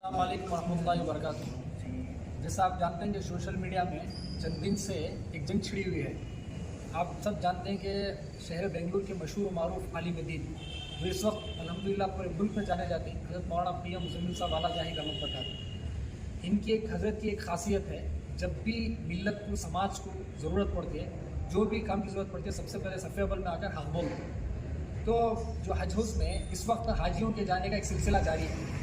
अस्सलामुअलैकुम वरहमतुल्लाहि वबरकातुहू। जैसा आप जानते हैं कि सोशल मीडिया में चंद दिन से एक जंग छिड़ी हुई है। आप सब जानते हैं कि शहर बेंगलुरु के मशहूर मारूफ आलिम दीन वो इस वक्त अल्हम्दुलिल्लाह पूरे मुल्क में जाने जाते हैं, हज़रत मौलाना पी.एम. मुज़म्मिल साहब वाला जाही रहमत बरकात। इनकी एक हज़रत की एक खासियत है, जब भी मिल्लत को समाज को ज़रूरत पड़ती है, जो भी काम की ज़रूरत पड़ती है, सबसे पहले सफ़े अव्वल में आकर हक़ बोलते हैं। तो जो हज हाउस में इस वक्त हाजियों के जाने का एक सिलसिला जारी है।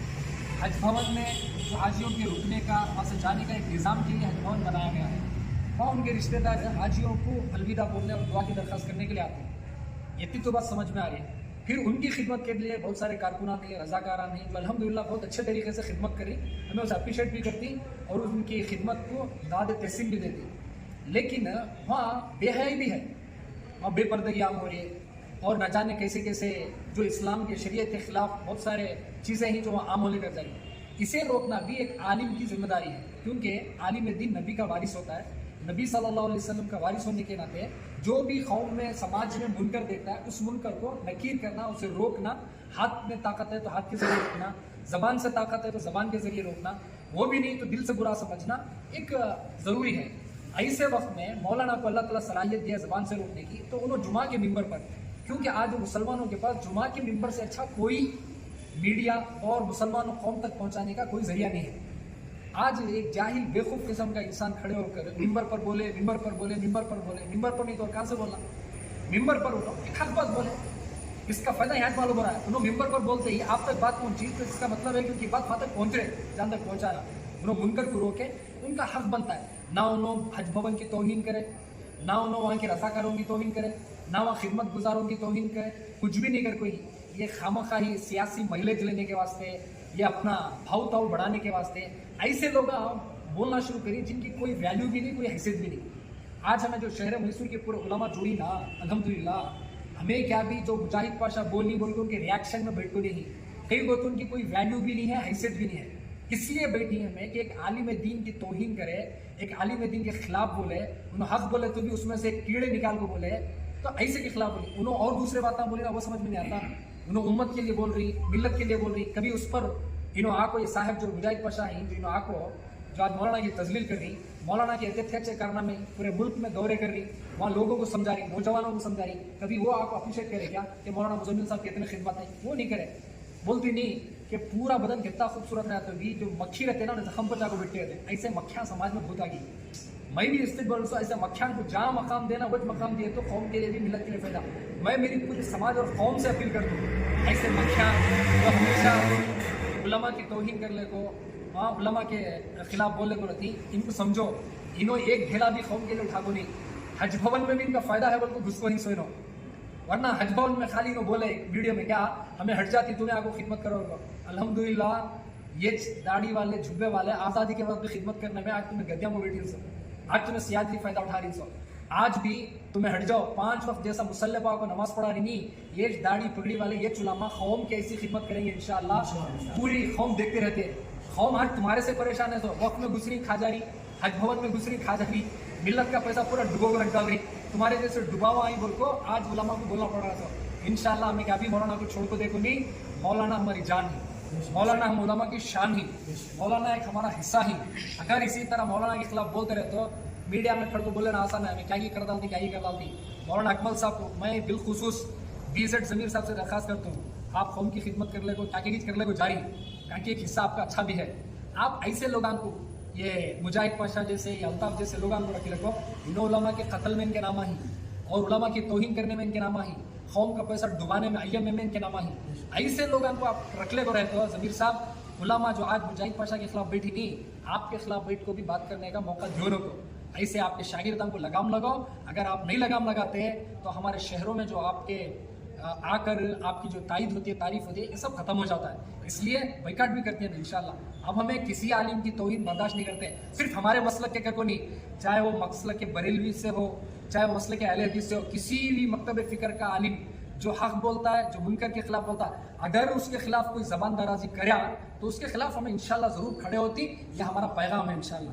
हज भवन में जो हाजियों के रुकने का, वहाँ से जाने का एक निज़ाम के लिए हज भवन बनाया गया है। वहाँ उनके रिश्तेदार हाजियों को अलविदा बोलने और दुआ की दरख्वास्त करने के लिए आते हैं। इतनी तो बात समझ में आ रही है। फिर उनकी खिदमत के लिए बहुत सारे कारकुनान हैं, रज़ाकारान हैं, जो अल्हम्दुलिल्लाह बहुत अच्छे तरीके से खिदमत करी, हमें उसे अप्रिशिएट भी करती और उनकी खिदमत को दाद तहसीन भी देती। लेकिन वहाँ बेहयाई भी है, वहाँ बेपर्दगी आम हो रही है और न जाने कैसे कैसे जो इस्लाम के शरीयत के ख़िलाफ़ बहुत सारे चीज़ें हैं जो वहाँ आम होने कर जा रही है। इसे रोकना भी एक आलिम की जिम्मेदारी है, क्योंकि आलिम दीन नबी का वारिस होता है। नबी सल्लल्लाहु अलैहि वसल्लम का वारिस होने के नाते जो भी कौम में, समाज में मुनकर देखता है, उस मुनकर को नकीर करना, उसे रोकना, हाथ में ताकत है तो हाथ के जरिए रोकना, ज़बान से ताकत है तो ज़बान के जरिए रोकना, वो भी नहीं तो दिल से बुरा समझना एक ज़रूरी है। ऐसे वक्त में मौलाना को अल्लाह ताला सलाहियत दिया ज़बान से रोकने की, तो उन्होंने जुमा के मिंबर पर, क्योंकि आज मुसलमानों के पास जुमा के मिंबर से अच्छा कोई मीडिया और मुसलमानों कौम तक पहुंचाने का कोई जरिया नहीं है। आज एक जाहिल बेवकूफ़ किस्म का इंसान खड़े होकर मिंबर पर बोले, मिंबर पर बोले, मिंबर पर बोले, मिंबर पर नहीं तो कहाँ से बोलना, मिंबर पर उठो एक हक बात बोले, इसका फायदा यहाँ मालूम हो रहा है। उन्होंने मिंबर पर बोलते ही आप तक बात पहुंची, तो इसका मतलब है क्योंकि बात वहाँ तक पहुँच रहे, जहाँ तक पहुँचाना, उन्होंने मुनकर को रोके, उनका हक बनता है। ना उन्होंने हज भवन की तौहीन करे, ना उन्होंने वहाँ के रज़ाकारों की तौहीन करे, ना वहाँ खिदमत गुजारों की तौहीन करे, कुछ भी नहीं कर कोई। ये खामखाही सियासी महिलेज लेने के वास्ते, ये अपना भाव ताव बढ़ाने के वास्ते ऐसे लोग बोलना शुरू करिए जिनकी कोई वैल्यू भी नहीं, कोई हैसियत भी नहीं। आज हमें जो शहर मैसूर के पूरे उलमा जोड़ी ना, अल्हम्दुलिल्लाह हमें क्या भी जो मुजाहिद पाशा बोल नहीं बोल के उनके रिएक्शन में बैठो नहीं, कई लोग तो उनकी कोई वैल्यू भी नहीं है, हैसियत भी नहीं है। इसलिए बैठी हमें कि एक आलिम दीन की तौहीन करे, एक आलिम दीन के खिलाफ बोले, उन्हें हक बोले तो भी उसमें से कीड़े निकाल को बोले, तो ऐसे के खिलाफ बोले। उन्होंने और दूसरे बातें बोले ना, वो समझ में नहीं आता। उन्होंने उम्मत के लिए बोल रही, मिल्लत के लिए बोल रही, कभी उस पर आको ये साहब जो मुजाहिद पाशा हैं, जो आको जो आज मौलाना की तजलील कर रही, मौलाना के अध्यक्ष करना में पूरे मुल्क में दौरे कर रही, वहाँ लोगों को समझा रही, नौजवानों को समझा रही, कभी वो आपको अप्रिशिएट करे क्या कि मौलाना मुज़म्मिल साहब की इतनी खिदमत है? वो नहीं करे। बोलती नहीं कि पूरा बदन कितना खूबसूरत रहता है, जो मक्खी रहते ना जख्म पर जाकर बैठे रहते, ऐसे मक्खियाँ समाज में भूत आ गई। मैं भी इस्तेमाल ऐसे मक्खियाँ को जहाँ मकाम देना वह मकाम दिए तो कौम के लिए भी, मिलत के लिए फायदा। मैं मेरी पूरे समाज और कौम से अपील करता हूँ, ऐसे मक्खियाँ जो हमेशा उलमा की तौहीन कर ले को, वहाँ उलमा के खिलाफ बोलने को रहती, इनको समझो, इन्हों एक ढेला भी कौम के लिए उठा को नहीं। हज भवन में भी इनका फायदा है, बोल को घुसको नहीं सोनो, वरना हज भवन में खाली इन्हों बोले वीडियो में क्या हमें हट जाती, तुम्हें आगो खिदमत करो। अल्हम्दुलिल्लाह ये दाढ़ी वाले झुब्बे वाले आज़ादी के वक्त भी खिदमत करने में आज तुम्हें गद्दियों को बैठी सो, आज तुम्हें सियासी फायदा उठा रही सो, आज भी तुम्हें हट जाओ। 5 वक्त जैसा मुसल्ले पाओ को नमाज पढ़ा रही नहीं, ये दाढ़ी पगड़ी वाले ये चुलामा कौम की ऐसी खिदमत करेंगे इंशाअल्लाह, पूरी कौम देखते रहते हैं। कौम आज तुम्हारे से परेशान है, तो वक्त में गुजरी खा जा रही, हज भवन में गुजरी खा जा रही, मिल्लत का पैसा पूरा डुबो कर डाल रही, तुम्हारे जैसे डुबाओ आई बोल को आज उलमा को बोलना पड़ रहा था। इंशाअल्लाह हमें क्या भी मौलाना को छोड़ को देखो नहीं, मौलाना हमारी जान है, मौलाना हम उलमा की शान ही, मौलाना एक हमारा हिस्सा ही। अगर इसी तरह मौलाना के खिलाफ बोलते रहे तो मीडिया में खड़ को बोलना आसान है, हमें क्या ही कर डालती, क्या ही कर डालती। मौलाना अकमल साहब को मैं बिलखुसूस BZ ज़मीर साहब से दरख्वास्त करता हूँ, आप कौम की खिदमत कर ले को, क्या कर ले को जारी, क्योंकि एक हिस्सा आपका अच्छा भी है। आप ऐसे लोगों को, ये मुजाहिद पाशा जैसे या अल्ताफ जैसे लोगों को रख रखो, इन उलमा के कत्ल में इनके नामा ही, और उलमा की तौहीन करने में इनके नामा ही, कौम का पैसा डुबाने में IMA में इनके नामा ही। ऐसे लोगों को आप रखले को रहते हो। ज़मीर साहब उलमा जो आज मुजाहिद पाशा के खिलाफ बैठी नहीं, आपके खिलाफ बैठ को भी बात करने का मौका दो नको। ऐसे आपके शागिर्दान को लगाम लगाओ। अगर आप नहीं लगाम लगाते हैं तो हमारे शहरों में जो आपके आकर आपकी जो तारीफ होती है, तारीफ होती है, ये सब खत्म हो जाता है। इसलिए बैकाट भी करते हैं इंशाल्लाह। अब हमें किसी आलिम की तौहीन बर्दाश्त नहीं करते, सिर्फ हमारे मसलक के को नहीं, चाहे वो मसलक के बरेलवी से हो, चाहे वो मसलक के अहले हदीस से हो, किसी भी मकतब फ़िक्र का आलिम जो हक बोलता है, जो मुनकर के खिलाफ बोलता है, अगर उसके खिलाफ कोई ज़बान दराजी करे तो उसके खिलाफ हमें इंशाल्लाह ज़रूर खड़े होती। यह हमारा पैगाम है इंशाल्लाह।